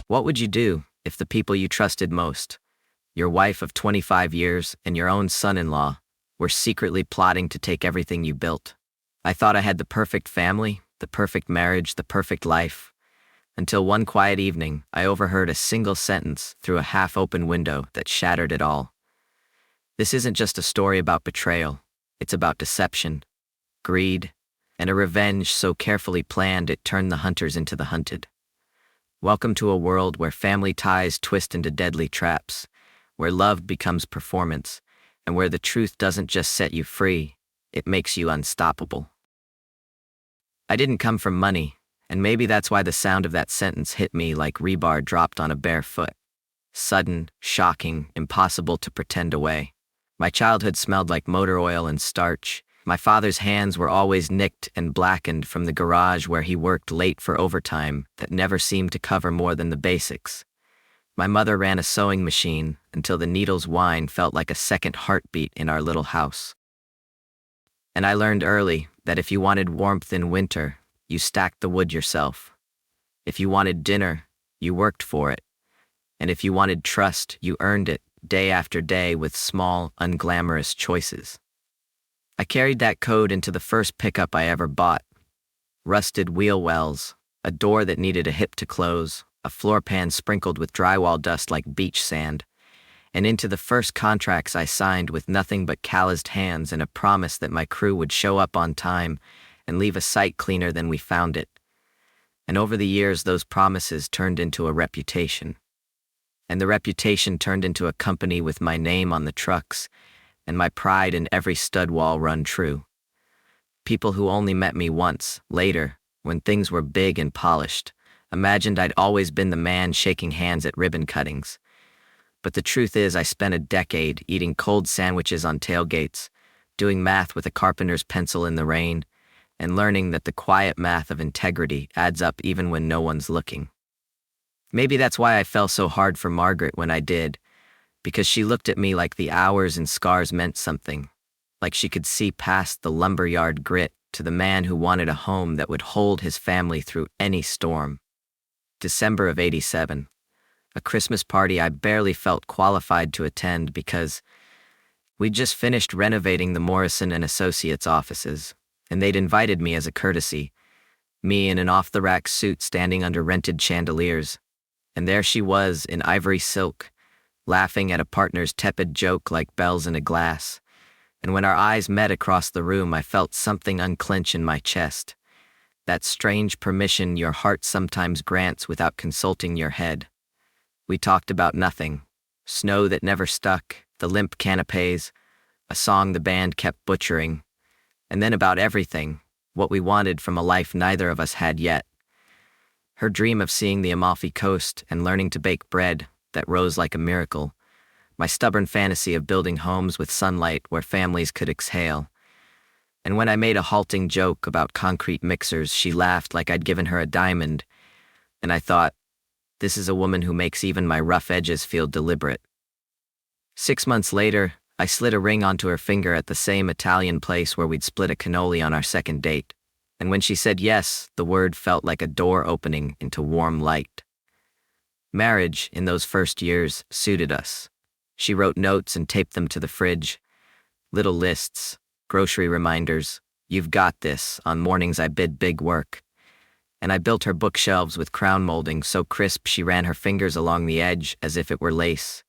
What would you do if the people you trusted most, your wife of 25 years and your own son-in-law, were secretly plotting to take everything you built? I thought I had the perfect family, the perfect marriage, the perfect life, until one quiet evening I overheard a single sentence through a half-open window that shattered it all. This isn't just a story about betrayal, it's about deception, greed, and a revenge so carefully planned it turned the hunters into the hunted. Welcome to a world where family ties twist into deadly traps, where love becomes performance, and where the truth doesn't just set you free, it makes you unstoppable. I didn't come from money, and maybe that's why the sound of that sentence hit me like rebar dropped on a bare foot. Sudden, shocking, impossible to pretend away. My childhood smelled like motor oil and starch. My father's hands were always nicked and blackened from the garage where he worked late for overtime that never seemed to cover more than the basics. My mother ran a sewing machine until the needle's whine felt like a second heartbeat in our little house. And I learned early that if you wanted warmth in winter, you stacked the wood yourself. If you wanted dinner, you worked for it. And if you wanted trust, you earned it day after day with small, unglamorous choices. I carried that code into the first pickup I ever bought. Rusted wheel wells, a door that needed a hip to close, a floor pan sprinkled with drywall dust like beach sand, and into the first contracts I signed with nothing but calloused hands and a promise that my crew would show up on time and leave a site cleaner than we found it. And over the years, those promises turned into a reputation. And the reputation turned into a company with my name on the trucks, and my pride in every stud wall run true. People who only met me once, later, when things were big and polished, imagined I'd always been the man shaking hands at ribbon cuttings. But the truth is I spent a decade eating cold sandwiches on tailgates, doing math with a carpenter's pencil in the rain, and learning that the quiet math of integrity adds up even when no one's looking. Maybe that's why I fell so hard for Margaret when I did, because she looked at me like the hours and scars meant something, like she could see past the lumberyard grit to the man who wanted a home that would hold his family through any storm. December of '87, a Christmas party I barely felt qualified to attend because we'd just finished renovating the Morrison and Associates offices, and they'd invited me as a courtesy, me in an off-the-rack suit standing under rented chandeliers, and there she was in ivory silk, laughing at a partner's tepid joke like bells in a glass. And when our eyes met across the room, I felt something unclench in my chest. That strange permission your heart sometimes grants without consulting your head. We talked about nothing. Snow that never stuck, the limp canapes, a song the band kept butchering, and then about everything, what we wanted from a life neither of us had yet. Her dream of seeing the Amalfi Coast and learning to bake bread that rose like a miracle, my stubborn fantasy of building homes with sunlight where families could exhale. And when I made a halting joke about concrete mixers, she laughed like I'd given her a diamond, and I thought, this is a woman who makes even my rough edges feel deliberate. 6 months later, I slid a ring onto her finger at the same Italian place where we'd split a cannoli on our second date, and when she said yes, the word felt like a door opening into warm light. Marriage, in those first years, suited us. She wrote notes and taped them to the fridge. Little lists, grocery reminders, "You've got this," on mornings I bid big work. And I built her bookshelves with crown molding so crisp she ran her fingers along the edge as if it were lace.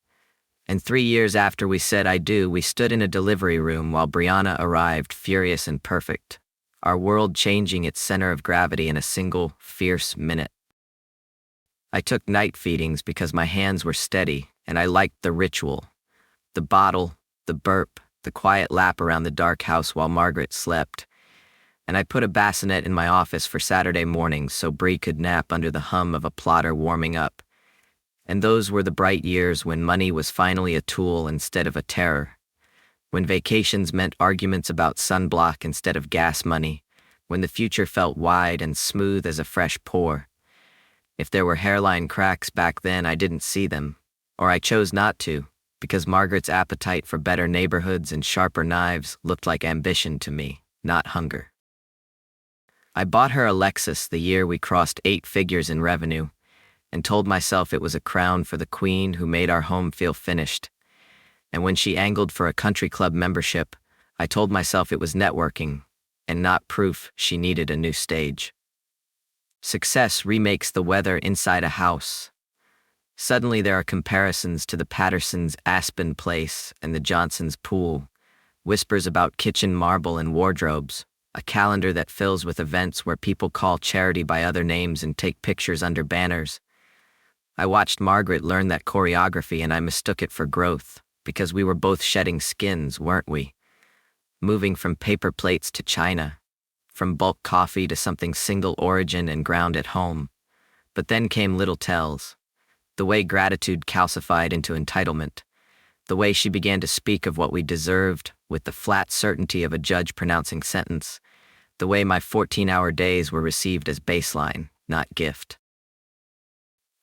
And 3 years after we said I do, we stood in a delivery room while Brianna arrived, furious and perfect, our world changing its center of gravity in a single, fierce minute. I took night feedings because my hands were steady, and I liked the ritual. The bottle, the burp, the quiet lap around the dark house while Margaret slept. And I put a bassinet in my office for Saturday mornings so Bree could nap under the hum of a plotter warming up. And those were the bright years when money was finally a tool instead of a terror. When vacations meant arguments about sunblock instead of gas money. When the future felt wide and smooth as a fresh pour. If there were hairline cracks back then, I didn't see them, or I chose not to, because Margaret's appetite for better neighborhoods and sharper knives looked like ambition to me, not hunger. I bought her a Lexus the year we crossed 8 figures in revenue, and told myself it was a crown for the queen who made our home feel finished. And when she angled for a country club membership, I told myself it was networking, and not proof she needed a new stage. Success remakes the weather inside a house. Suddenly there are comparisons to the Pattersons' Aspen Place and the Johnsons' pool, whispers about kitchen marble and wardrobes, a calendar that fills with events where people call charity by other names and take pictures under banners. I watched Margaret learn that choreography and I mistook it for growth, because we were both shedding skins, weren't we? Moving from paper plates to china, from bulk coffee to something single origin and ground at home. But then came little tells. The way gratitude calcified into entitlement. The way she began to speak of what we deserved with the flat certainty of a judge pronouncing sentence. The way my 14-hour days were received as baseline, not gift.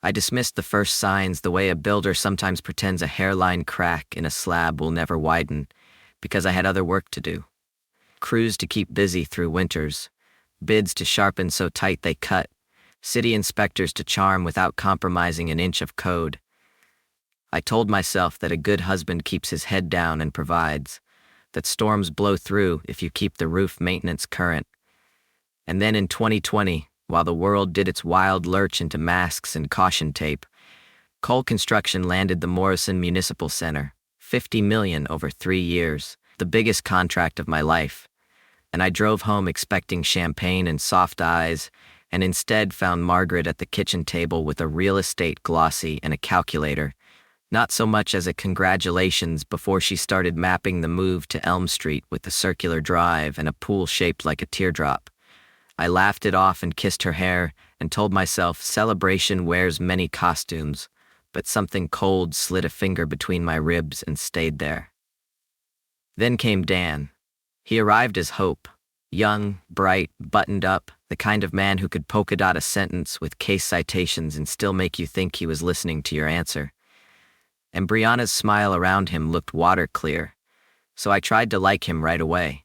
I dismissed the first signs the way a builder sometimes pretends a hairline crack in a slab will never widen, because I had other work to do. Crews to keep busy through winters, bids to sharpen so tight they cut, city inspectors to charm without compromising an inch of code. I told myself that a good husband keeps his head down and provides, that storms blow through if you keep the roof maintenance current. And then in 2020, while the world did its wild lurch into masks and caution tape, Cole Construction landed the Morrison Municipal Center, $50 million over 3 years, the biggest contract of my life. And I drove home expecting champagne and soft eyes, and instead found Margaret at the kitchen table with a real estate glossy and a calculator, not so much as a congratulations before she started mapping the move to Elm Street with the circular drive and a pool shaped like a teardrop. I laughed it off and kissed her hair and told myself celebration wears many costumes, but something cold slid a finger between my ribs and stayed there. Then came Dan. He arrived as hope. Young, bright, buttoned up, the kind of man who could polka dot a sentence with case citations and still make you think he was listening to your answer. And Brianna's smile around him looked water clear, so I tried to like him right away.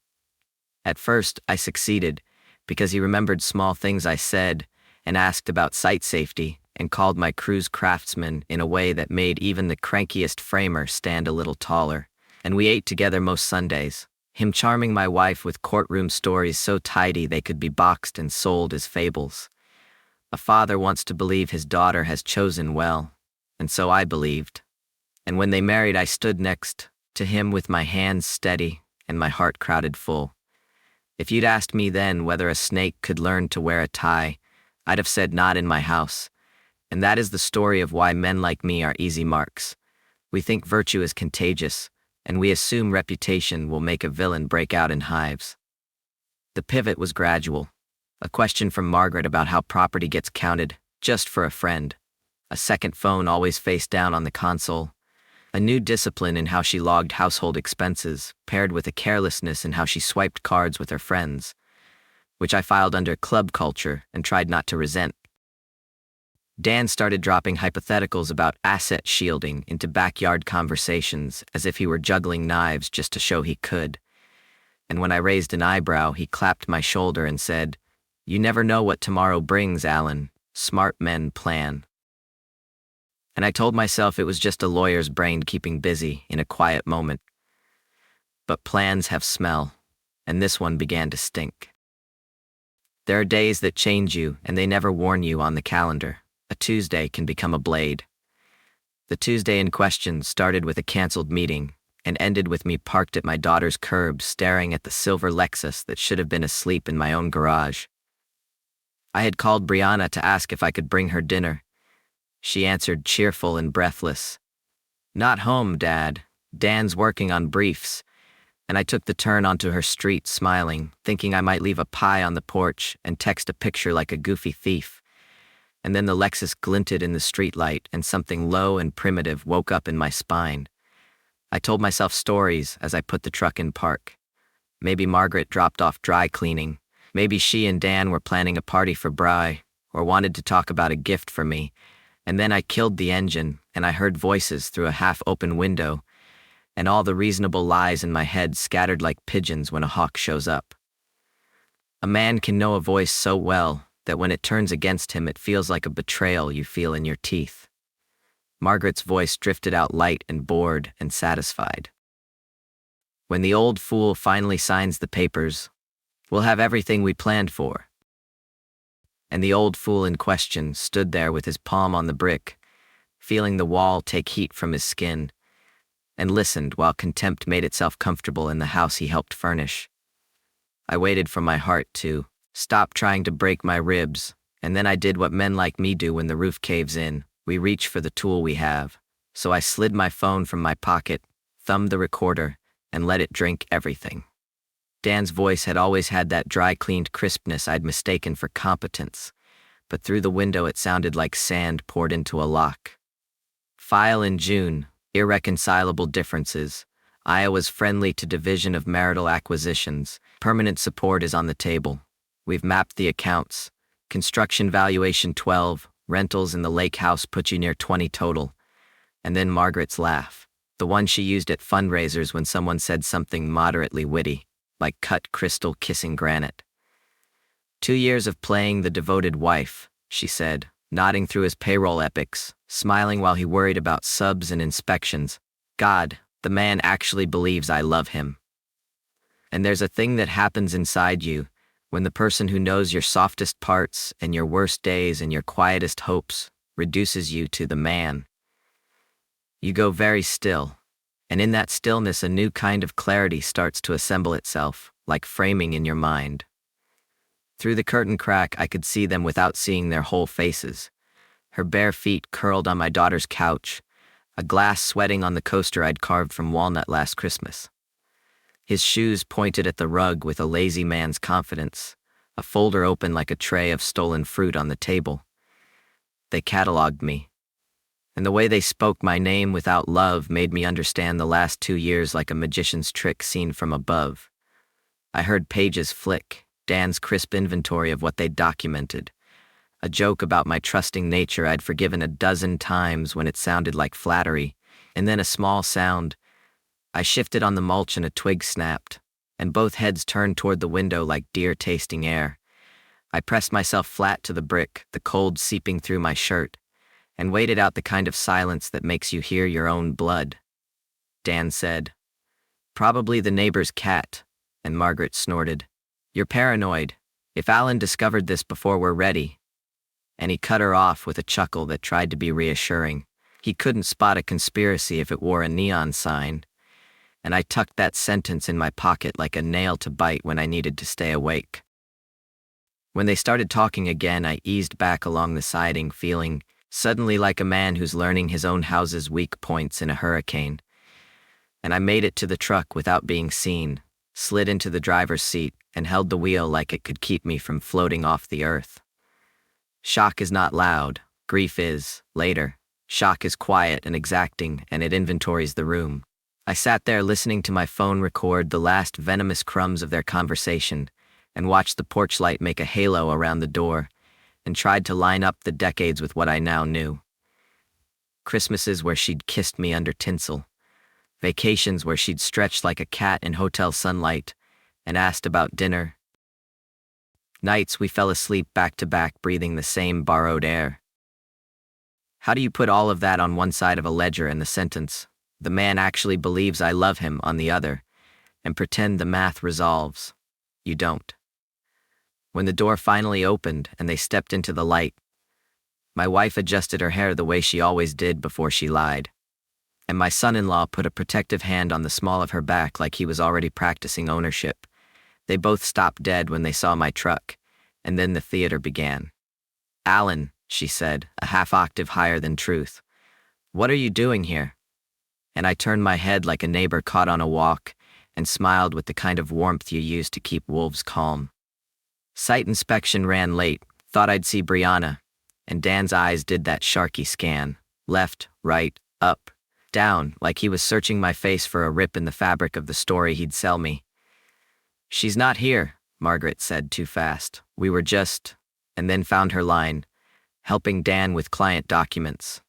At first, I succeeded, because he remembered small things I said and asked about site safety and called my crew's craftsman in a way that made even the crankiest framer stand a little taller. And we ate together most Sundays, him charming my wife with courtroom stories so tidy they could be boxed and sold as fables. A father wants to believe his daughter has chosen well, and so I believed. And when they married, I stood next to him with my hands steady and my heart crowded full. If you'd asked me then whether a snake could learn to wear a tie, I'd have said not in my house. And that is the story of why men like me are easy marks. We think virtue is contagious, and we assume reputation will make a villain break out in hives. The pivot was gradual. A question from Margaret about how property gets counted, just for a friend. A second phone always face down on the console. A new discipline in how she logged household expenses, paired with a carelessness in how she swiped cards with her friends, which I filed under club culture and tried not to resent. Dan started dropping hypotheticals about asset shielding into backyard conversations as if he were juggling knives just to show he could. And when I raised an eyebrow, he clapped my shoulder and said, "You never know what tomorrow brings, Alan. Smart men plan." And I told myself it was just a lawyer's brain keeping busy in a quiet moment. But plans have smell, and this one began to stink. There are days that change you, and they never warn you on the calendar. A Tuesday can become a blade. The Tuesday in question started with a canceled meeting and ended with me parked at my daughter's curb staring at the silver Lexus that should have been asleep in my own garage. I had called Brianna to ask if I could bring her dinner. She answered cheerful and breathless. "Not home, Dad. Dan's working on briefs." And I took the turn onto her street smiling, thinking I might leave a pie on the porch and text a picture like a goofy thief. And then the Lexus glinted in the streetlight and something low and primitive woke up in my spine. I told myself stories as I put the truck in park. Maybe Margaret dropped off dry cleaning. Maybe she and Dan were planning a party for Bri, or wanted to talk about a gift for me. And then I killed the engine, and I heard voices through a half-open window, and all the reasonable lies in my head scattered like pigeons when a hawk shows up. A man can know a voice so well that when it turns against him it feels like a betrayal you feel in your teeth. Margaret's voice drifted out light and bored and satisfied. When the old fool finally signs the papers, we'll have everything we planned for. And the old fool in question stood there with his palm on the brick, feeling the wall take heat from his skin, and listened while contempt made itself comfortable in the house he helped furnish. I waited for my heart to stop trying to break my ribs, and then I did what men like me do when the roof caves in. We reach for the tool we have. So I slid my phone from my pocket, thumbed the recorder, and let it drink everything. Dan's voice had always had that dry-cleaned crispness I'd mistaken for competence, but through the window it sounded like sand poured into a lock. File in June, irreconcilable differences. Iowa's friendly to division of marital acquisitions. Permanent support is on the table. We've mapped the accounts. Construction valuation 12, rentals in the lake house put you near 20 total. And then Margaret's laugh, the one she used at fundraisers when someone said something moderately witty, like cut crystal kissing granite. 2 years of playing the devoted wife, she said, nodding through his payroll epics, smiling while he worried about subs and inspections. God, the man actually believes I love him. And there's a thing that happens inside you when the person who knows your softest parts and your worst days and your quietest hopes reduces you to the man. You go very still, and in that stillness a new kind of clarity starts to assemble itself, like framing in your mind. Through the curtain crack I could see them without seeing their whole faces. Her bare feet curled on my daughter's couch, a glass sweating on the coaster I'd carved from walnut last Christmas. His shoes pointed at the rug with a lazy man's confidence, a folder open like a tray of stolen fruit on the table. They cataloged me, and the way they spoke my name without love made me understand the last 2 years like a magician's trick seen from above. I heard pages flick, Dan's crisp inventory of what they'd documented, a joke about my trusting nature I'd forgiven a dozen times when it sounded like flattery, and then a small sound. I shifted on the mulch and a twig snapped, and both heads turned toward the window like deer tasting air. I pressed myself flat to the brick, the cold seeping through my shirt, and waited out the kind of silence that makes you hear your own blood. Dan said, "Probably the neighbor's cat," and Margaret snorted, "You're paranoid. If Alan discovered this before we're ready." And he cut her off with a chuckle that tried to be reassuring. He couldn't spot a conspiracy if it wore a neon sign, and I tucked that sentence in my pocket like a nail to bite when I needed to stay awake. When they started talking again, I eased back along the siding, feeling suddenly like a man who's learning his own house's weak points in a hurricane. And I made it to the truck without being seen, slid into the driver's seat, and held the wheel like it could keep me from floating off the earth. Shock is not loud, grief is, later. Shock is quiet and exacting, and it inventories the room. I sat there listening to my phone record the last venomous crumbs of their conversation, and watched the porch light make a halo around the door, and tried to line up the decades with what I now knew. Christmases where she'd kissed me under tinsel, vacations where she'd stretched like a cat in hotel sunlight, and asked about dinner. Nights we fell asleep back to back breathing the same borrowed air. How do you put all of that on one side of a ledger and the sentence, "The man actually believes I love him," on the other, and pretend the math resolves? You don't. When the door finally opened and they stepped into the light, my wife adjusted her hair the way she always did before she lied, and my son-in-law put a protective hand on the small of her back like he was already practicing ownership. They both stopped dead when they saw my truck, and then the theater began. "Alan," she said, a half octave higher than truth, "what are you doing here?" And I turned my head like a neighbor caught on a walk and smiled with the kind of warmth you use to keep wolves calm. Site inspection ran late, thought I'd see Brianna, and Dan's eyes did that sharky scan, left, right, up, down, like he was searching my face for a rip in the fabric of the story he'd sell me. "She's not here," Margaret said too fast. "We were just," and then found her line, "helping Dan with client documents."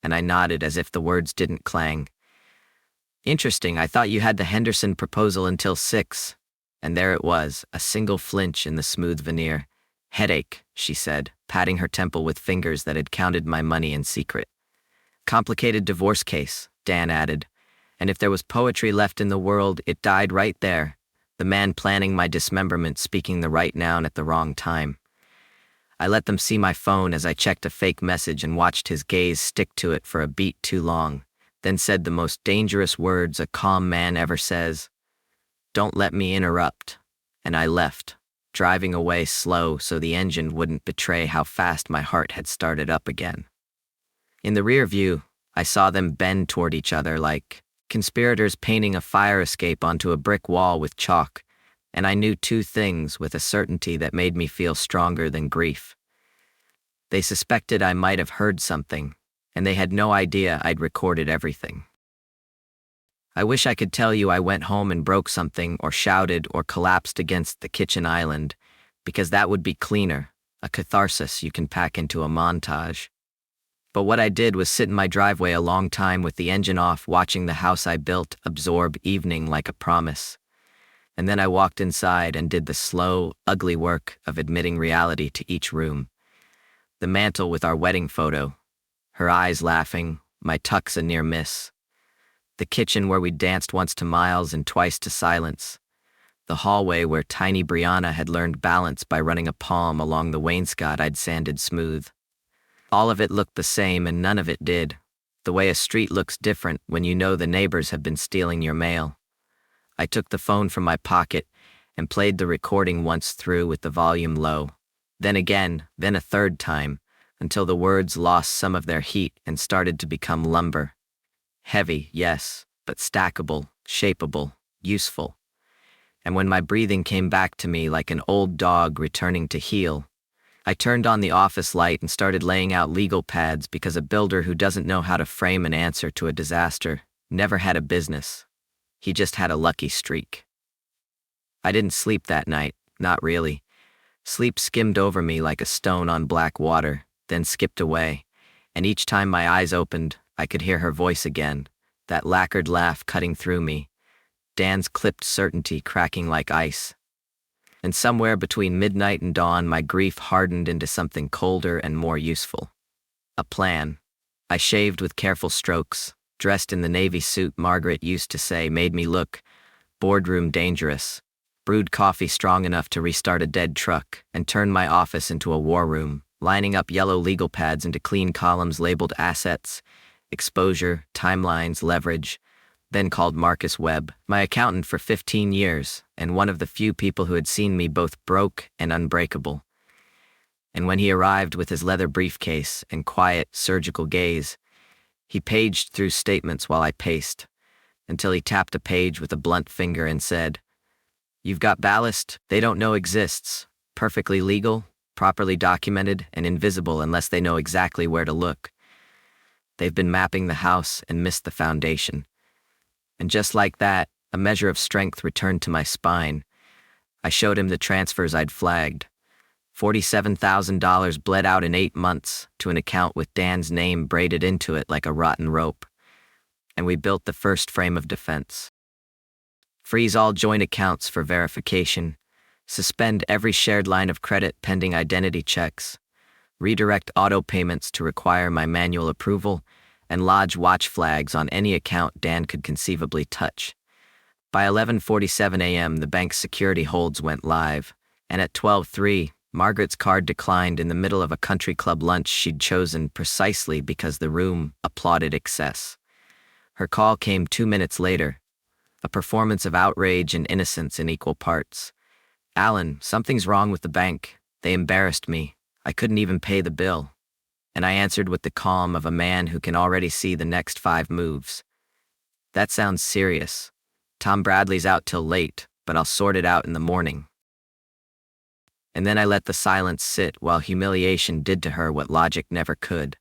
And I nodded as if the words didn't clang. "Interesting, I thought you had the Henderson proposal until 6. And there it was, a single flinch in the smooth veneer. Headache, she said, patting her temple with fingers that had counted my money in secret. Complicated divorce case, Dan added. And if there was poetry left in the world, it died right there. The man planning my dismemberment speaking the right noun at the wrong time. I let them see my phone as I checked a fake message and watched his gaze stick to it for a beat too long, then said the most dangerous words a calm man ever says. Don't let me interrupt. And I left, driving away slow so the engine wouldn't betray how fast my heart had started up again. In the rear view, I saw them bend toward each other like conspirators painting a fire escape onto a brick wall with chalk, and I knew two things with a certainty that made me feel stronger than grief. They suspected I might have heard something, and they had no idea I'd recorded everything. I wish I could tell you I went home and broke something or shouted or collapsed against the kitchen island, because that would be cleaner, a catharsis you can pack into a montage. But what I did was sit in my driveway a long time with the engine off, watching the house I built absorb evening like a promise. And then I walked inside and did the slow, ugly work of admitting reality to each room. The mantel with our wedding photo, her eyes laughing, my tux a near miss. The kitchen where we danced once to miles and twice to silence. The hallway where tiny Brianna had learned balance by running a palm along the wainscot I'd sanded smooth. All of it looked the same and none of it did, the way a street looks different when you know the neighbors have been stealing your mail. I took the phone from my pocket and played the recording once through with the volume low, then again, then a third time, until the words lost some of their heat and started to become lumber. Heavy, yes, but stackable, shapeable, useful. And when my breathing came back to me like an old dog returning to heel, I turned on the office light and started laying out legal pads because a builder who doesn't know how to frame an answer to a disaster never had a business. He just had a lucky streak. I didn't sleep that night, not really. Sleep skimmed over me like a stone on black water, then skipped away, and each time my eyes opened, I could hear her voice again, that lacquered laugh cutting through me, Dan's clipped certainty cracking like ice. And somewhere between midnight and dawn, my grief hardened into something colder and more useful. A plan. I shaved with careful strokes, dressed in the navy suit Margaret used to say made me look boardroom dangerous, brewed coffee strong enough to restart a dead truck, and turned my office into a war room, lining up yellow legal pads into clean columns labeled assets, exposure, timelines, leverage, then called Marcus Webb, my accountant for 15 years, and one of the few people who had seen me both broke and unbreakable. And when he arrived with his leather briefcase and quiet, surgical gaze, he paged through statements while I paced, until he tapped a page with a blunt finger and said, "You've got ballast they don't know exists, perfectly legal, properly documented, and invisible unless they know exactly where to look. They've been mapping the house and missed the foundation." And just like that, a measure of strength returned to my spine. I showed him the transfers I'd flagged. $47,000 bled out in 8 months to an account with Dan's name braided into it like a rotten rope. And we built the first frame of defense. Freeze all joint accounts for verification. Suspend every shared line of credit pending identity checks. Redirect auto payments to require my manual approval, and lodge watch flags on any account Dan could conceivably touch. By 11:47 a.m., the bank's security holds went live, and at 12:03, Margaret's card declined in the middle of a country club lunch she'd chosen precisely because the room applauded excess. Her call came 2 minutes later, a performance of outrage and innocence in equal parts. "Alan, something's wrong with the bank. They embarrassed me. I couldn't even pay the bill." And I answered with the calm of a man who can already see the next 5 moves. "That sounds serious. Tom Bradley's out till late, but I'll sort it out in the morning." And then I let the silence sit while humiliation did to her what logic never could.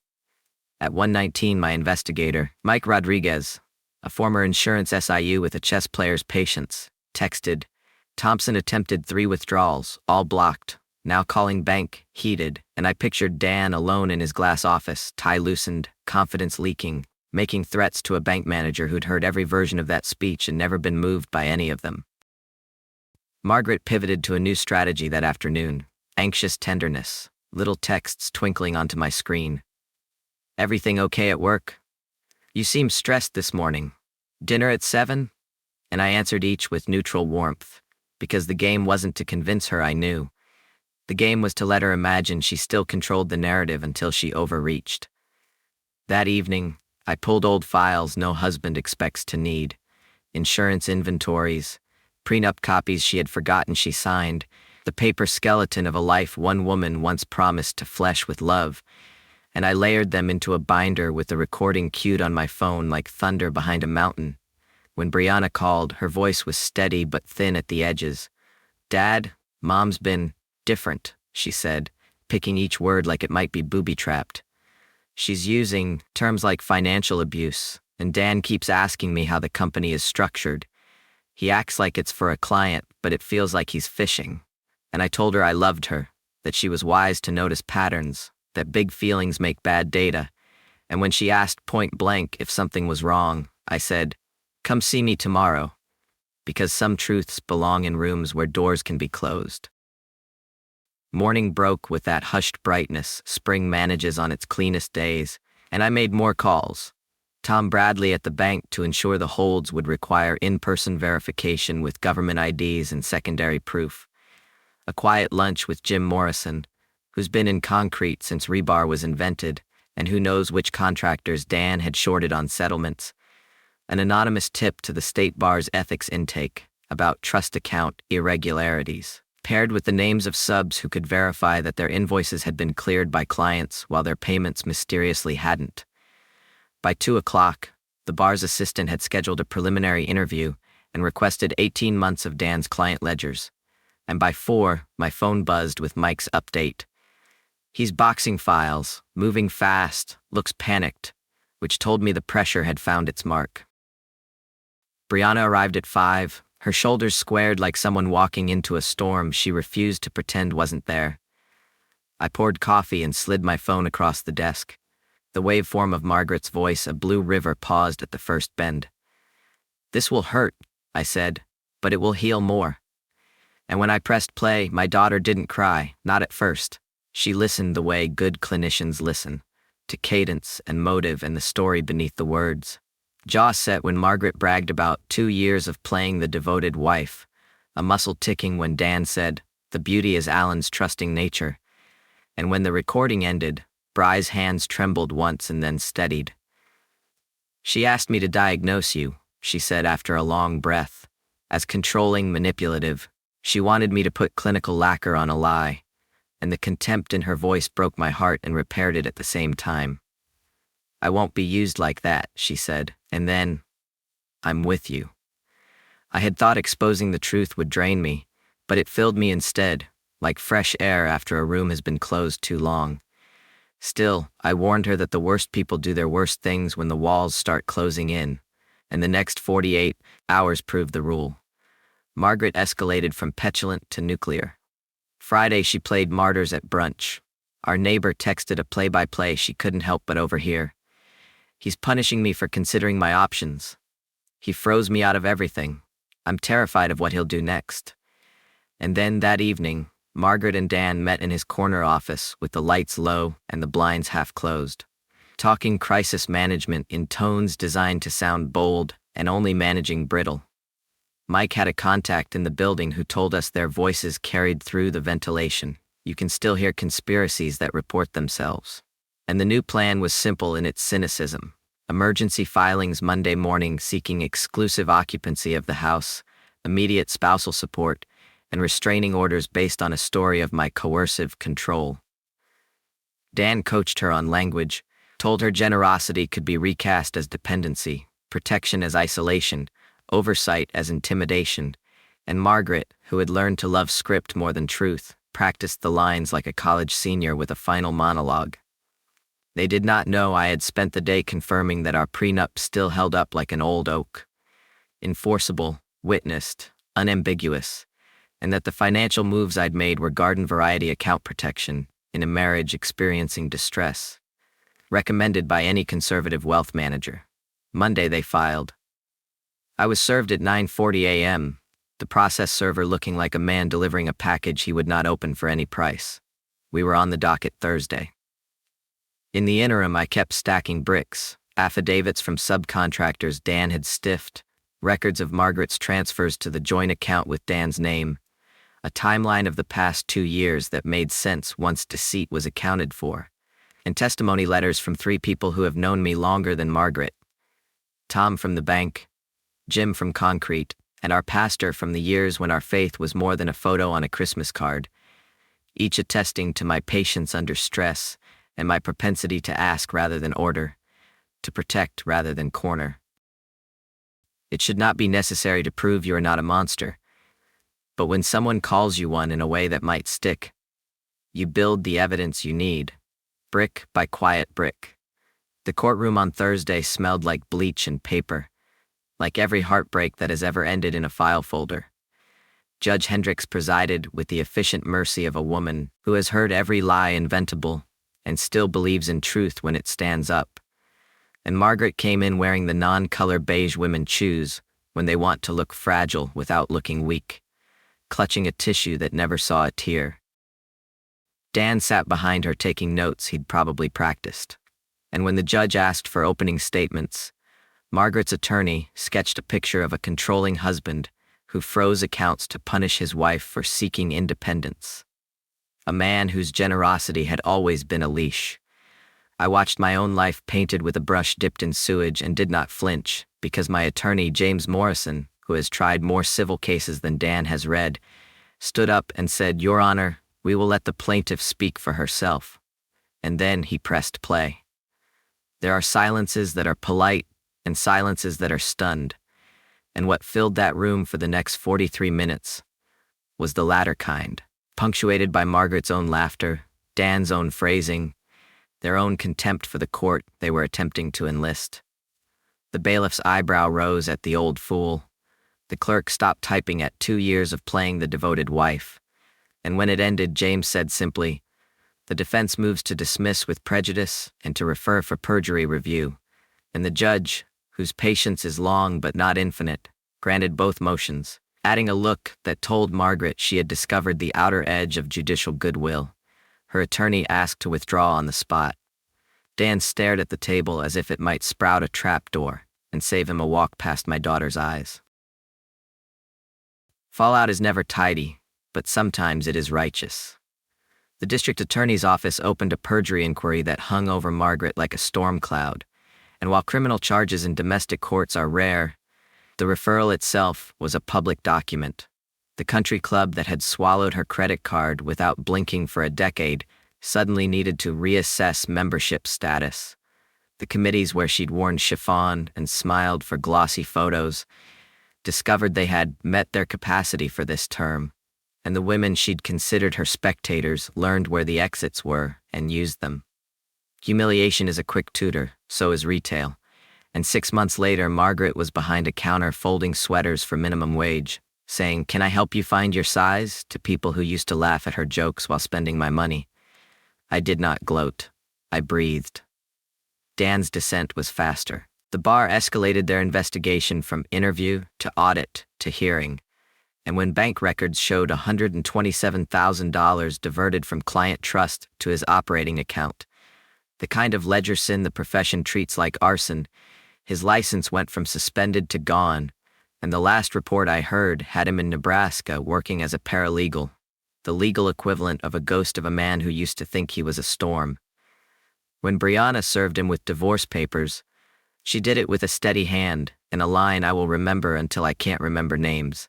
At 1:19, my investigator, Mike Rodriguez, a former insurance SIU with a chess player's patience, texted, "Thompson attempted 3 withdrawals, all blocked. Now calling bank, heated," and I pictured Dan alone in his glass office, tie loosened, confidence leaking, making threats to a bank manager who'd heard every version of that speech and never been moved by any of them. Margaret pivoted to a new strategy that afternoon, Anxious tenderness, little texts twinkling onto my screen. Everything okay at work? You seem stressed this morning. Dinner at 7? And I answered each with neutral warmth, because the game wasn't to convince her I knew. The game was to let her imagine she still controlled the narrative until she overreached. That evening, I pulled old files no husband expects to need, insurance inventories, prenup copies she had forgotten she signed, the paper skeleton of a life one woman once promised to flesh with love, and I layered them into a binder with the recording cued on my phone like thunder behind a mountain. When Brianna called, her voice was steady but thin at the edges. "Dad, Mom's been different," she said, picking each word like it might be booby-trapped. "She's using terms like financial abuse, and Dan keeps asking me how the company is structured. He acts like it's for a client, but it feels like he's fishing." And I told her I loved her, that she was wise to notice patterns, that big feelings make bad data. And when she asked point blank if something was wrong, I said, "Come see me tomorrow," because some truths belong in rooms where doors can be closed. Morning broke with that hushed brightness spring manages on its cleanest days, and I made more calls. Tom Bradley at the bank to ensure the holds would require in-person verification with government IDs and secondary proof. A quiet lunch with Jim Morrison, who's been in concrete since rebar was invented, and who knows which contractors Dan had shorted on settlements. An anonymous tip to the state bar's ethics intake about trust account irregularities, paired with the names of subs who could verify that their invoices had been cleared by clients while their payments mysteriously hadn't. By 2 o'clock, the bar's assistant had scheduled a preliminary interview and requested 18 months of Dan's client ledgers. And by 4, my phone buzzed with Mike's update. "He's boxing files, moving fast, looks panicked," which told me the pressure had found its mark. Brianna arrived at 5, her shoulders squared like someone walking into a storm she refused to pretend wasn't there. I poured coffee and slid my phone across the desk. The waveform of Margaret's voice, a blue river, paused at the first bend. "This will hurt," I said, "but it will heal more." And when I pressed play, my daughter didn't cry, not at first. She listened the way good clinicians listen, to cadence and motive and the story beneath the words. Jaw set when Margaret bragged about 2 years of playing the devoted wife, a muscle ticking when Dan said, "The beauty is Alan's trusting nature." And when the recording ended, Bry's hands trembled once and then steadied. "She asked me to diagnose you," she said after a long breath. As controlling, manipulative, she wanted me to put clinical lacquer on a lie, and the contempt in her voice broke my heart and repaired it at the same time. "I won't be used like that," she said, and then, "I'm with you." I had thought exposing the truth would drain me, but it filled me instead, like fresh air after a room has been closed too long. Still, I warned her that the worst people do their worst things when the walls start closing in, and the next 48 hours proved the rule. Margaret escalated from petulant to nuclear. Friday she played martyrs at brunch. Our neighbor texted a play-by-play she couldn't help but overhear. "He's punishing me for considering my options. He froze me out of everything. I'm terrified of what he'll do next." And then that evening, Margaret and Dan met in his corner office with the lights low and the blinds half closed, talking crisis management in tones designed to sound bold and only managing brittle. Mike had a contact in the building who told us their voices carried through the ventilation. You can still hear conspiracies that report themselves. And the new plan was simple in its cynicism. Emergency filings Monday morning seeking exclusive occupancy of the house, immediate spousal support, and restraining orders based on a story of my coercive control. Dan coached her on language, told her generosity could be recast as dependency, protection as isolation, oversight as intimidation, and Margaret, who had learned to love script more than truth, practiced the lines like a college senior with a final monologue. They did not know I had spent the day confirming that our prenup still held up like an old oak. Enforceable, witnessed, unambiguous, and that the financial moves I'd made were garden-variety account protection in a marriage experiencing distress. Recommended by any conservative wealth manager. Monday they filed. I was served at 9:40 a.m., the the process server looking like a man delivering a package he would not open for any price. We were on the docket Thursday. In the interim, I kept stacking bricks, affidavits from subcontractors Dan had stiffed, records of Margaret's transfers to the joint account with Dan's name, a timeline of the past 2 years that made sense once deceit was accounted for, and testimony letters from 3 people who have known me longer than Margaret: Tom from the bank, Jim from concrete, and our pastor from the years when our faith was more than a photo on a Christmas card, each attesting to my patience under stress and my propensity to ask rather than order, to protect rather than corner. It should not be necessary to prove you are not a monster, but when someone calls you one in a way that might stick, you build the evidence you need, brick by quiet brick. The courtroom on Thursday smelled like bleach and paper, like every heartbreak that has ever ended in a file folder. Judge Hendricks presided with the efficient mercy of a woman who has heard every lie inventable and still believes in truth when it stands up. And Margaret came in wearing the non-color beige women choose when they want to look fragile without looking weak, clutching a tissue that never saw a tear. Dan sat behind her taking notes he'd probably practiced, and when the judge asked for opening statements, Margaret's attorney sketched a picture of a controlling husband who froze accounts to punish his wife for seeking independence. A man whose generosity had always been a leash. I watched my own life painted with a brush dipped in sewage and did not flinch because my attorney, James Morrison, who has tried more civil cases than Dan has read, stood up and said, "Your Honor, we will let the plaintiff speak for herself." And then he pressed play. There are silences that are polite and silences that are stunned, and what filled that room for the next 43 minutes was the latter kind, punctuated by Margaret's own laughter, Dan's own phrasing, their own contempt for the court they were attempting to enlist. The bailiff's eyebrow rose at the old fool. The clerk stopped typing at 2 years of playing the devoted wife, and when it ended, James said simply, "The defense moves to dismiss with prejudice and to refer for perjury review," and the judge, whose patience is long but not infinite, granted both motions, adding a look that told Margaret she had discovered the outer edge of judicial goodwill. Her attorney asked to withdraw on the spot. Dan stared at the table as if it might sprout a trap door and save him a walk past my daughter's eyes. Fallout is never tidy, but sometimes it is righteous. The district attorney's office opened a perjury inquiry that hung over Margaret like a storm cloud, and while criminal charges in domestic courts are rare, the referral itself was a public document. The country club that had swallowed her credit card without blinking for a decade suddenly needed to reassess membership status. The committees where she'd worn chiffon and smiled for glossy photos discovered they had met their capacity for this term, and the women she'd considered her spectators learned where the exits were and used them. Humiliation is a quick tutor, so is retail, and 6 months later Margaret was behind a counter folding sweaters for minimum wage, saying, "Can I help you find your size?" to people who used to laugh at her jokes while spending my money. I did not gloat. I breathed. Dan's descent was faster. The bar escalated their investigation from interview to audit to hearing, and when bank records showed $127,000 diverted from client trust to his operating account, the kind of ledger sin the profession treats like arson, his license went from suspended to gone, and the last report I heard had him in Nebraska working as a paralegal, the legal equivalent of a ghost of a man who used to think he was a storm. When Brianna served him with divorce papers, she did it with a steady hand and a line I will remember until I can't remember names.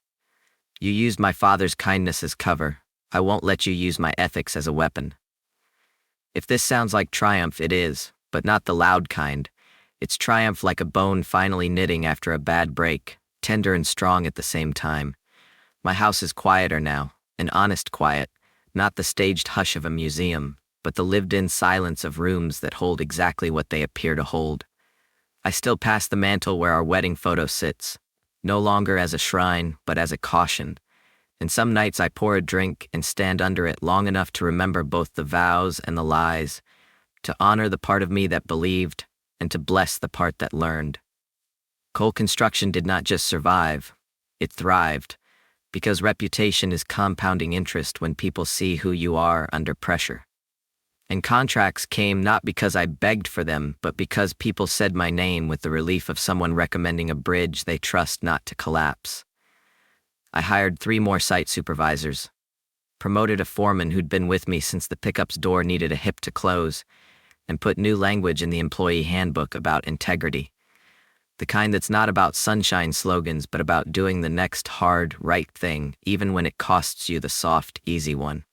"You used my father's kindness as cover. I won't let you use my ethics as a weapon." If this sounds like triumph, it is, but not the loud kind. It's triumph like a bone finally knitting after a bad break, tender and strong at the same time. My house is quieter now, an honest quiet, not the staged hush of a museum, but the lived-in silence of rooms that hold exactly what they appear to hold. I still pass the mantel where our wedding photo sits, no longer as a shrine, but as a caution. And some nights I pour a drink and stand under it long enough to remember both the vows and the lies, to honor the part of me that believed, and to bless the part that learned. Coal construction did not just survive, it thrived, Because reputation is compounding interest when people see who you are under pressure. And contracts came not because I begged for them, but because people said my name with the relief of someone recommending a bridge they trust not to collapse. I hired 3 more site supervisors, promoted a foreman who'd been with me since the pickup's door needed a hip to close, and put new language in the employee handbook about integrity. The kind that's not about sunshine slogans, but about doing the next hard, right thing, even when it costs you the soft, easy one.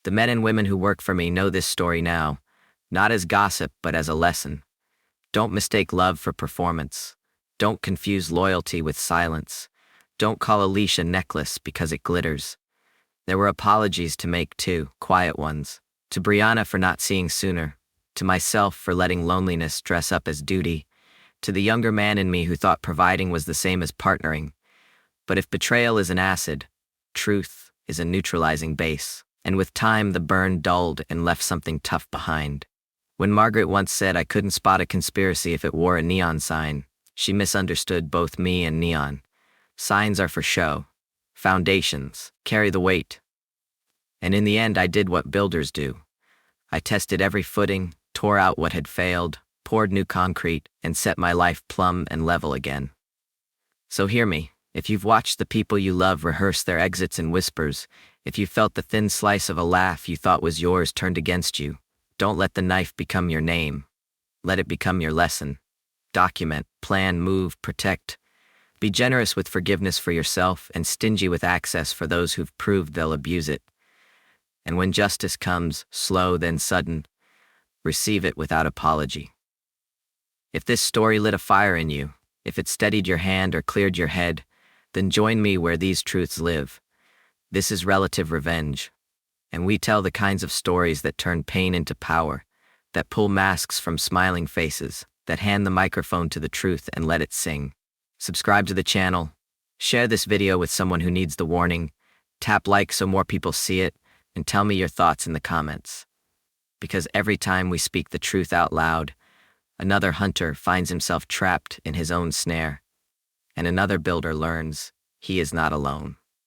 The men and women who work for me know this story now, not as gossip, but as a lesson. Don't mistake love for performance. Don't confuse loyalty with silence. Don't call a leash a necklace because it glitters. There were apologies to make too, quiet ones. To Brianna for not seeing sooner. To myself for letting loneliness dress up as duty. To the younger man in me who thought providing was the same as partnering. But if betrayal is an acid, truth is a neutralizing base. And with time the burn dulled and left something tough behind. When Margaret once said I couldn't spot a conspiracy if it wore a neon sign, she misunderstood both me and neon. Signs are for show. Foundations carry the weight. And in the end I did what builders do. I tested every footing, tore out what had failed, poured new concrete, and set my life plumb and level again. So hear me, if you've watched the people you love rehearse their exits in whispers, if you felt the thin slice of a laugh you thought was yours turned against you, don't let the knife become your name. Let it become your lesson. Document, plan, move, protect. Be generous with forgiveness for yourself and stingy with access for those who've proved they'll abuse it. And when justice comes, slow then sudden, receive it without apology. If this story lit a fire in you, if it steadied your hand or cleared your head, then join me where these truths live. This is Relative Revenge, and we tell the kinds of stories that turn pain into power, that pull masks from smiling faces, that hand the microphone to the truth and let it sing. Subscribe to the channel, share this video with someone who needs the warning, tap like so more people see it, and tell me your thoughts in the comments. Because every time we speak the truth out loud, another hunter finds himself trapped in his own snare, and another builder learns he is not alone.